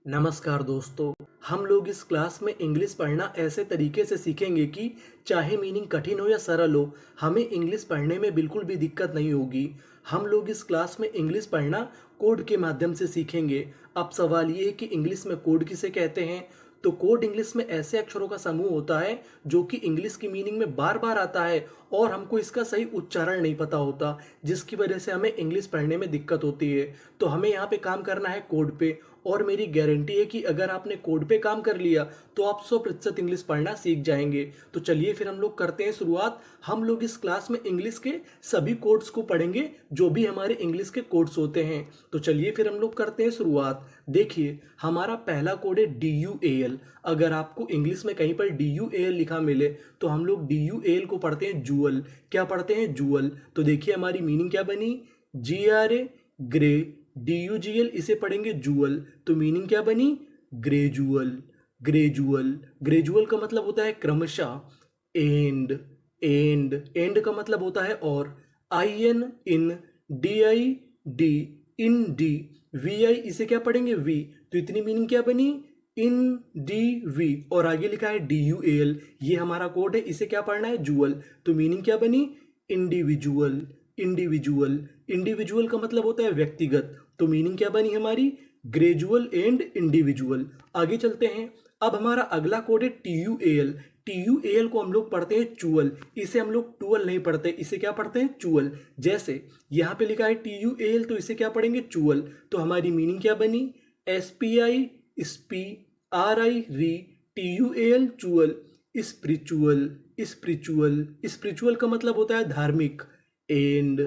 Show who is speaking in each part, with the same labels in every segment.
Speaker 1: नमस्कार दोस्तों। हम लोग इस क्लास में इंग्लिश पढ़ना ऐसे तरीके से सीखेंगे कि चाहे मीनिंग कठिन हो या सरल हो, हमें इंग्लिश पढ़ने में बिल्कुल भी दिक्कत नहीं होगी। हम लोग इस क्लास में इंग्लिश पढ़ना कोड के माध्यम से सीखेंगे। अब सवाल ये है कि इंग्लिश में कोड किसे कहते हैं। तो कोड इंग्लिश में ऐसे अक्षरों का समूह होता है जो कि इंग्लिश की मीनिंग में बार बार आता है और हमको इसका सही उच्चारण नहीं पता होता, जिसकी वजह से हमें इंग्लिश पढ़ने में दिक्कत होती है। तो हमें यहाँ पे काम करना है कोड पे, और मेरी गारंटी है कि अगर आपने कोड पे काम कर लिया तो आप 100% इंग्लिश पढ़ना सीख जाएंगे। तो चलिए फिर हम लोग करते हैं शुरुआत। हम लोग इस क्लास में इंग्लिश के सभी कोड्स को पढ़ेंगे, जो भी हमारे इंग्लिश के कोड्स होते हैं। तो चलिए फिर हम लोग करते हैं शुरुआत। देखिए, हमारा पहला कोड है DUAL। अगर आपको इंग्लिश में कहीं पर DUAL लिखा मिले तो हम लोग DUAL को पढ़ते हैं जूअल। क्या पढ़ते हैं? जूअल। तो देखिए हमारी मीनिंग क्या बनी? GRA ग्रे, DUGL इसे पढ़ेंगे जूअल। तो मीनिंग क्या बनी? ग्रेजुअल। ग्रेजुअल। ग्रेजुअल का मतलब होता है क्रमशः। एंड। एंड। एंड का मतलब होता है और। IN in. DID in D. VI इसे क्या पढ़ेंगे? वी। तो इतनी मीनिंग क्या बनी? इन डी वी। और आगे लिखा है DUAL। ये हमारा कोड है, इसे क्या पढ़ना है? जूअल। तो मीनिंग क्या बनी? इंडिविजुअल। इंडिविजुअल। इंडिविजुअल का मतलब होता है व्यक्तिगत। तो मीनिंग क्या बनी हमारी? Gradual and individual. आगे चलते हैं। अब हमारा अगला कोड है TUAL। TUAL को हम लोग पढ़ते हैं चुअल। इसे हम लोग टूअल नहीं पढ़ते, इसे क्या पढ़ते हैं? चुअल। जैसे यहाँ पे लिखा है TUAL, तो इसे क्या पढ़ेंगे? चुअल। तो हमारी मीनिंग क्या बनी? SPI स्पी, RI री, TUAL चुअल। स्पिरिचुअल। स्पिरिचुअल। स्पिरिचुअल का मतलब होता है धार्मिक। एंड।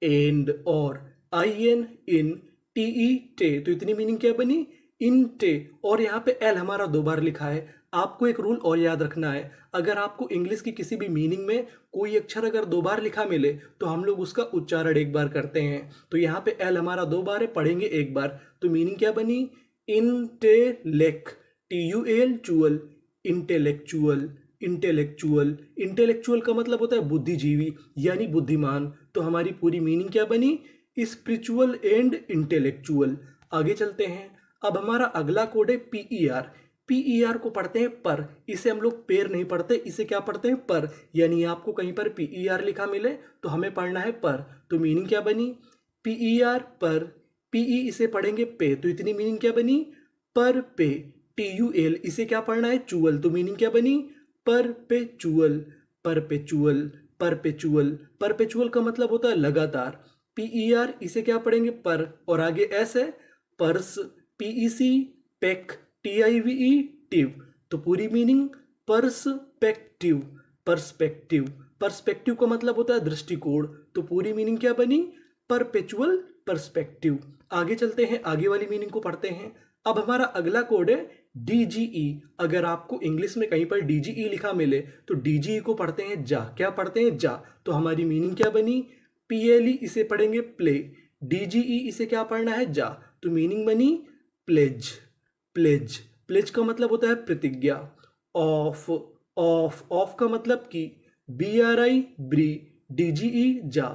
Speaker 1: एंड और। IN in. TE टे। तो इतनी मीनिंग क्या बनी? इन टे। और यहाँ पे L हमारा 2 बार लिखा है। आपको एक रूल और याद रखना है, अगर आपको इंग्लिश की किसी भी मीनिंग में कोई अक्षर अगर 2 बार लिखा मिले तो हम लोग उसका उच्चारण 1 बार करते हैं। तो यहाँ पे L हमारा 2 बार है, पढ़ेंगे 1 बार। तो मीनिंग क्या बनी? इंटेलेक्ट। TUAL चुअल। इंटेलेक्चुअल। इंटेलेक्चुअल। इंटेलेक्चुअल का मतलब होता है बुद्धिजीवी यानी बुद्धिमान। तो हमारी पूरी मीनिंग क्या बनी? Spiritual and intellectual. आगे चलते हैं। अब हमारा अगला कोड है PER। PER को पढ़ते हैं पर, इसे हम लोग पेर नहीं पढ़ते, इसे क्या पढ़ते हैं? पर। यानी आपको कहीं पर PER लिखा मिले तो हमें पढ़ना है पर। तो मीनिंग क्या बनी? PER पर। PE इसे पढ़ेंगे पे। तो इतनी मीनिंग क्या बनी? पर पे। TUAL इसे क्या पढ़ना है? चुअल। तो मीनिंग क्या बनी? परपेचुअल। परपेचुअल। परपेचुअल। परपेचुअल का मतलब होता है लगातार। PER इसे क्या पढ़ेंगे? पर। और आगे S है, पर्स। PEC pack. TIVE टिव। तो पूरी मीनिंग पर्सपेक्टिव। पर्सपेक्टिव। पर्सपेक्टिव का मतलब होता है दृष्टिकोण। तो पूरी मीनिंग क्या बनी? Perpetual perspective. आगे चलते हैं, आगे वाली मीनिंग को पढ़ते हैं। अब हमारा अगला कोड है DGE। अगर आपको इंग्लिश में कहीं पर DGE लिखा मिले तो DGE को पढ़ते हैं जा। क्या पढ़ते हैं? जा। तो हमारी मीनिंग क्या बनी? PLE इसे पढ़ेंगे प्ले। DGE इसे क्या पढ़ना है? जा। तो मीनिंग बनी प्लेज। प्लेज। प्लेज का मतलब होता है प्रतिज्ञा। ऑफ। ऑफ। ऑफ का मतलब कि BRI ब्री। DGE जा।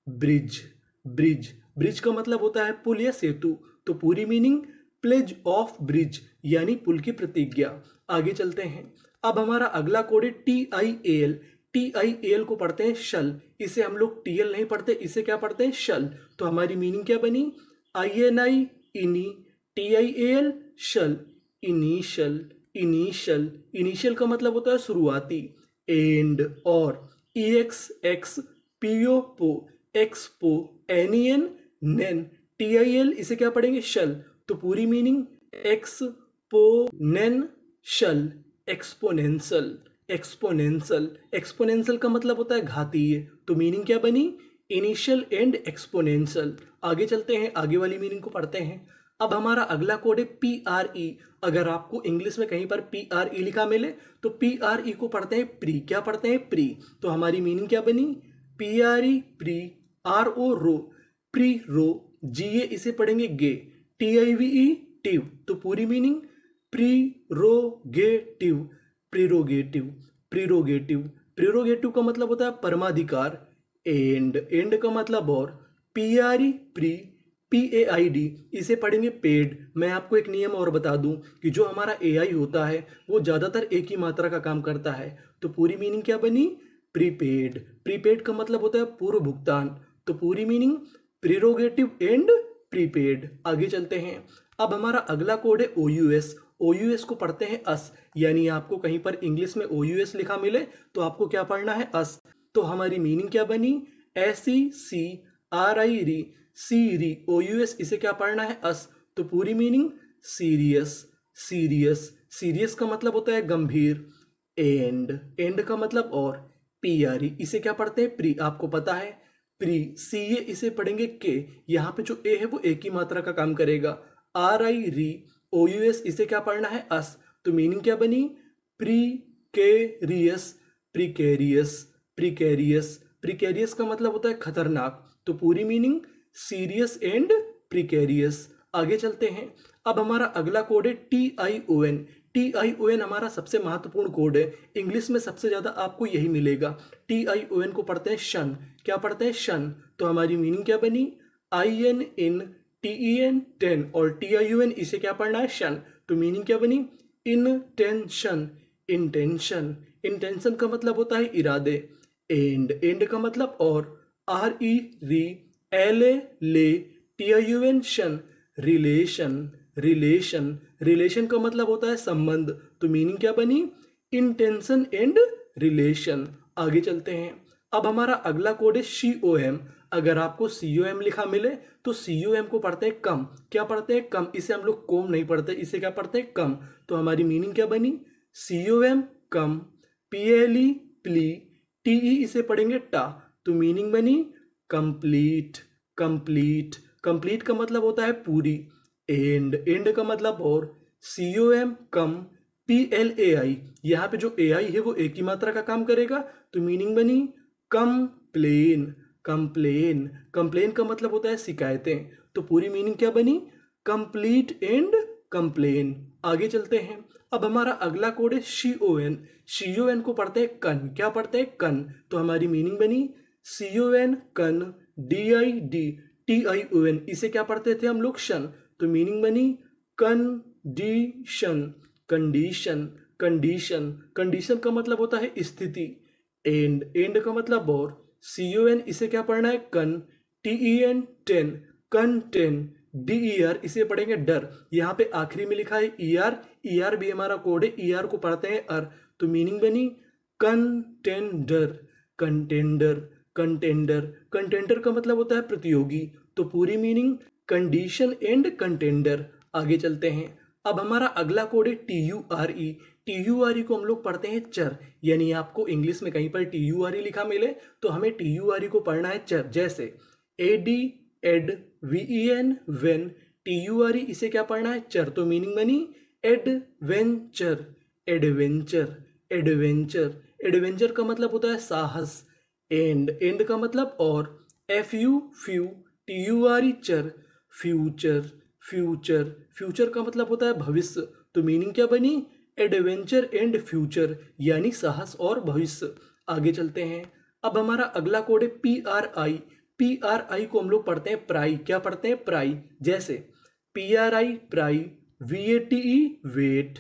Speaker 1: ब्रिज। ब्रिज। ब्रिज का मतलब होता है पुल या सेतु। तो पूरी मीनिंग प्लेज ऑफ ब्रिज यानी पुल की प्रतिज्ञा। आगे चलते हैं। अब हमारा अगला कोड है TIAL। TIAL को पढ़ते हैं शल। इसे हम लोग TL नहीं पढ़ते, इसे क्या पढ़ते हैं? शल। तो हमारी मीनिंग क्या बनी? INI इनी। TIAL शल। इनिशियल। इनिशियल। इनिशियल का मतलब होता है शुरुआती। एंड और। EXX PO पो। एक्सपो। NEN नेन। TIL इसे क्या पढ़ेंगे? शल। तो पूरी मीनिंग एक्सपोनेंशल। एक्सपोनेंशियल। एक्सपोनेंशियल। एक्सपोनेंशियल का मतलब होता है घातीय। तो मीनिंग क्या बनी? Initial and exponential. आगे चलते हैं, आगे वाली मीनिंग को पढ़ते हैं। अब हमारा अगला कोड है PRE। अगर आपको इंग्लिश में कहीं पर PRE लिखा मिले तो PRE को पढ़ते हैं प्री। क्या पढ़ते हैं? प्री। तो हमारी मीनिंग क्या बनी? PRE pre. RO रो। प्री रो। GA इसे पढ़ेंगे गे। TIVE टिव। तो पूरी मीनिंग प्रीरोगेटिव। प्रीरोगेटिव। प्रीरोगेटिव। प्रीरोगेटिव का मतलब होता है परमाधिकार। एंड। एंड का मतलब और। PRE pre. PAID, इसे पढ़ेंगे पेड। मैं आपको एक नियम और बता दूं कि जो हमारा AI होता है वो ज़्यादातर एक ही मात्रा का काम करता है। तो पूरी मीनिंग क्या बनी? प्रीपेड। प्रीपेड का मतलब होता है पूर्व भुगतान। तो पूरी मीनिंग प्रीरोगेटिव एंड प्रीपेड। आगे चलते हैं। अब हमारा अगला कोड है OUS। OUS को पढ़ते हैं अस, यानी आपको कहीं पर इंग्लिश में OUS लिखा मिले तो आपको क्या पढ़ना है? अस। तो हमारी मीनिंग क्या बनी? SECRI, सीरी। OUS, इसे क्या पढ़ना है? अस। तो पूरी मीनिंग सीरियस। सीरियस, सीरियस का मतलब होता है गंभीर। एंड, एंड का मतलब और। PRE, इसे क्या पढ़ते हैं? प्री। आपको पता है प्री। CA, इसे पढ़ेंगे के। यहाँ पे जो ए है वो एक ही मात्रा का काम करेगा। RI, री। OUS, इसे क्या पढ़ना है? अस। तो मीनिंग क्या बनी? प्रीकेरियस। Precarious, precarious. प्रीकेरियस का मतलब होता है खतरनाक। तो पूरी मीनिंग सीरियस एंड प्रीकेरियस। आगे चलते हैं। अब हमारा अगला कोड है TION। TION हमारा सबसे महत्वपूर्ण कोड है। इंग्लिश में सबसे ज्यादा आपको यही मिलेगा। TION को पढ़ते हैं शन। क्या पढ़ते हैं? शन। तो हमारी मीनिंग क्या बनी? IN इन, TEN टेन, और TION, इसे क्या पढ़ना है? शन। तो मीनिंग क्या बनी? इंटेंशन। इंटेंशन, इंटेंशन का मतलब होता है इरादे। एंड, एंड का मतलब और। RE, री। LA, ले। TION, शन। रिलेशन। रिलेशन, रिलेशन का मतलब होता है संबंध। तो मीनिंग क्या बनी? Intention and relation. आगे चलते हैं। अब हमारा अगला कोड है COM। अगर आपको COM लिखा मिले तो COM को पढ़ते हैं कम। क्या पढ़ते हैं? कम। इसे हम लोग कोम नहीं पढ़ते, इसे क्या पढ़ते हैं? कम। तो हमारी मीनिंग क्या बनी? COM, कम। PLE, plea. TE, इसे पढ़ेंगे टा। तो मीनिंग बनी कंप्लीट। कंप्लीट, कंप्लीट का मतलब होता है पूरी। एंड, एंड का मतलब और। COM, कम। PLAI, यहाँ पे जो AI है वो एक ही मात्रा का काम करेगा। तो मीनिंग बनी कंप्लेन। कंप्लेन, कंप्लेन का मतलब होता है शिकायतें। तो पूरी मीनिंग क्या बनी? Complete and complain. आगे चलते हैं। अब हमारा अगला कोड है CON। CON को पढ़ते हैं कन। क्या पढ़ते हैं? कन। तो हमारी मीनिंग बनी CON, कन। DID, TION, इसे क्या पढ़ते थे हम लोग? शन। तो मीनिंग बनी कंडीशन। कंडीशन, कंडीशन, कंडीशन का मतलब होता है स्थिति। एंड, एंड का मतलब और। CON, इसे क्या पढ़ना है? कन। TEN, टेन, कन टेन। DER, इसे पढ़ेंगे डर। यहाँ पे आखिरी में लिखा है ER। ER भी हमारा कोड है, ER को पढ़ते हैं अर। तो मीनिंग बनी कंटेंडर। कंटेंडर, कंटेंडर, कंटेंडर का मतलब होता है प्रतियोगी। तो पूरी मीनिंग कंडीशन एंड कंटेंडर। आगे चलते हैं। अब हमारा अगला कोड है TURE। TURE को हम लोग पढ़ते हैं चर, यानी आपको इंग्लिश में कहीं पर TURE लिखा मिले तो हमें TURE को पढ़ना है चर। जैसे AD, एड। VEN, वेन। TURE, इसे क्या पढ़ना है? चर। तो मीनिंग बनी एडवेंचर। एडवेंचर, एडवेंचर, एडवेंचर का मतलब होता है साहस। एंड, एंड का मतलब और। FU, few. TURE, चर। फ्यूचर, फ्यूचर, फ्यूचर का मतलब होता है भविष्य। तो मीनिंग क्या बनी? एडवेंचर एंड फ्यूचर, यानी साहस और भविष्य। आगे चलते हैं। अब हमारा अगला कोड है PRI। PRI को हम लोग पढ़ते हैं प्राई। क्या पढ़ते हैं? प्राई। जैसे PRI, प्राई। VATE, वेट।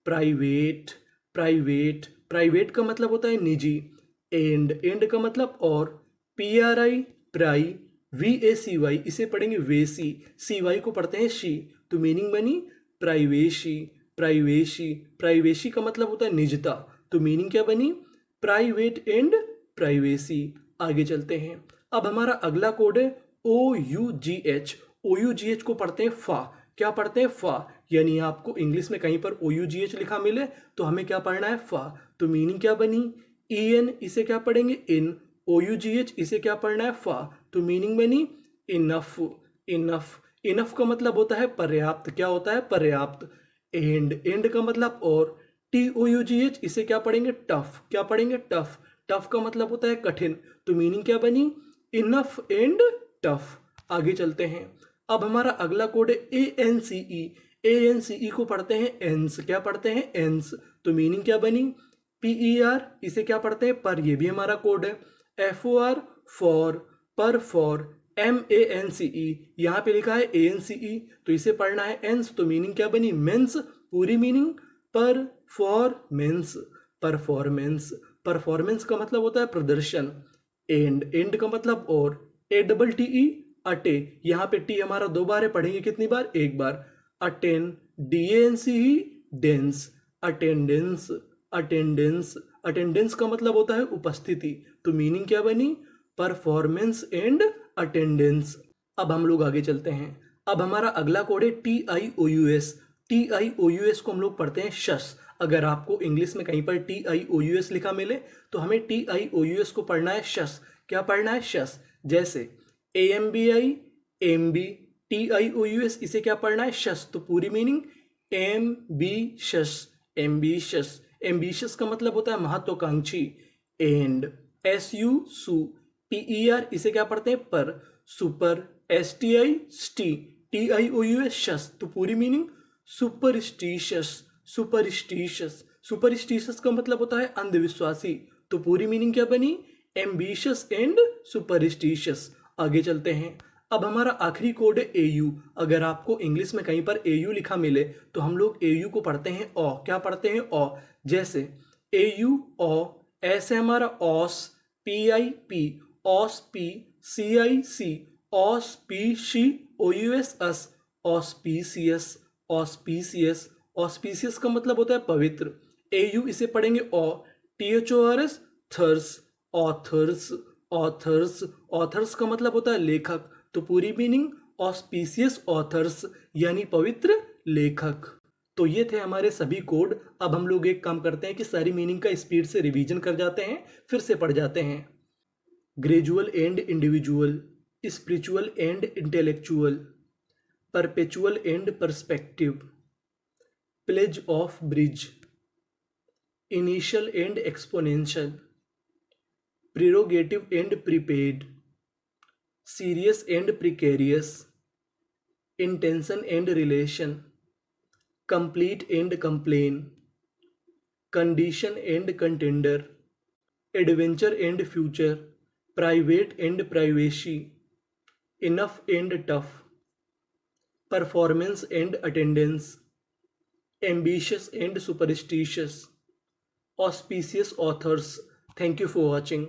Speaker 1: प्राइवेट, प्राइवेट, प्राइवेट का मतलब होता है निजी। एंड, एंड का मतलब और। PRI, प्राई। VACY, इसे पढ़ेंगे वेसी। CY को पढ़ते हैं शी। तो मीनिंग बनी प्राइवेशी। प्राइवेशी, प्राइवेशी का मतलब होता है निजता। तो मीनिंग क्या बनी? Private and privacy. आगे चलते हैं। अब हमारा अगला कोड है OUGH। OUGH को पढ़ते हैं फा। क्या पढ़ते हैं? फा। यानी आपको इंग्लिश में कहीं पर OUGH लिखा मिले तो हमें क्या पढ़ना है? फा। तो मीनिंग क्या बनी? EN, इसे क्या पढ़ेंगे? इन। OUGH, इसे क्या पढ़ना है? फा। तो मीनिंग बनी इनफ। इनफ, इनफ का मतलब होता है पर्याप्त। क्या होता है? पर्याप्त। एंड, एंड का मतलब और। TOUGH, इसे क्या पढ़ेंगे? टफ। क्या पढ़ेंगे? टफ। टफ का मतलब होता है कठिन। तो मीनिंग क्या बनी? Enough and tough. आगे चलते हैं। अब हमारा अगला कोड है ANCE। ANCE को पढ़ते हैं एंस। क्या पढ़ते हैं? एंस। तो मीनिंग क्या बनी? PER, इसे क्या पढ़ते हैं? पर। ये भी हमारा कोड है। FOR, for. पर, फॉर। MENCE, यहाँ पे लिखा है ANCE, तो इसे पढ़ना है एंस, तो मीनिंग क्या बनी? मेंस। पूरी मीनिंग परफॉर्मेंस, परफॉर्मेंस। परफॉर्मेंस का मतलब होता है प्रदर्शन। एंड का मतलब और, ATTE, अटे, यहाँ पे टी हमारा 2 बार है, पढ़ेंगे कितनी बार? 1 बार। अटेन, DANCE, डेंस, अटेंडेंस, अटेंडेंस। अटेंडेंस का मतलब होता है उपस्थिति, तो मीनिंग क्या बनी? Performance and attendance. अब हम लोग आगे चलते हैं। अब हमारा अगला कोड है TIOUS। TIOUS को हम लोग पढ़ते हैं शस। अगर आपको इंग्लिश में कहीं पर TIOUS लिखा मिले तो हमें TIOUS को पढ़ना है शस। क्या पढ़ना है? शस। जैसे AMBI, AMB, TIOUS, इसे क्या पढ़ना है? शस। तो पूरी मीनिंग एम्बिशस, एम्बिशस। एम्बिशस का मतलब होता है महत्वाकांक्षी। एंड, SU, सु, PER, इसे क्या पढ़ते हैं? पर। सुपर, STI, स्टी, TIOUS, शस। तो पूरी मीनिंग सुपरस्टिशियस, सुपरस्टिशियस। सुपरस्टिशियस का मतलब होता है अंधविश्वासी, तो पूरी मीनिंग क्या बनी? Ambitious and superstitious. आगे चलते हैं। अब हमारा आखिरी कोड है AU। अगर आपको इंग्लिश में कहीं पर AU लिखा मिले तो हम लोग AU को पढ़ते हैं ओ। क्या पढ़ते हैं? ओ। जैसे AU, ओ, ऐसे हमारा ऑस, PIP, ऑस्पी, CIC, ऑस्पीशी, OUS, अस, ऑस्पीसियस, ऑस्पीसियस। ऑस्पीसियस का मतलब होता है पवित्र। AU इसे पढ़ेंगे ओ, THORS, थर्स, ऑथर्स, ऑथर्स। ऑथर्स का मतलब होता है लेखक, तो पूरी मीनिंग ऑस्पीसियस ऑथर्स, यानी पवित्र लेखक। तो ये थे हमारे सभी कोड। अब हम लोग एक काम करते हैं कि सारी मीनिंग का स्पीड से रिवीजन कर जाते हैं, फिर से पढ़ जाते हैं। Gradual and individual, spiritual and intellectual, perpetual and perspective, pledge of bridge, initial and exponential, prerogative and prepaid, serious and precarious, intention and relation, complete and complain, condition and contender, adventure and future, private and privacy, enough and tough, performance and attendance, ambitious and superstitious, auspicious authors. Thank you for watching.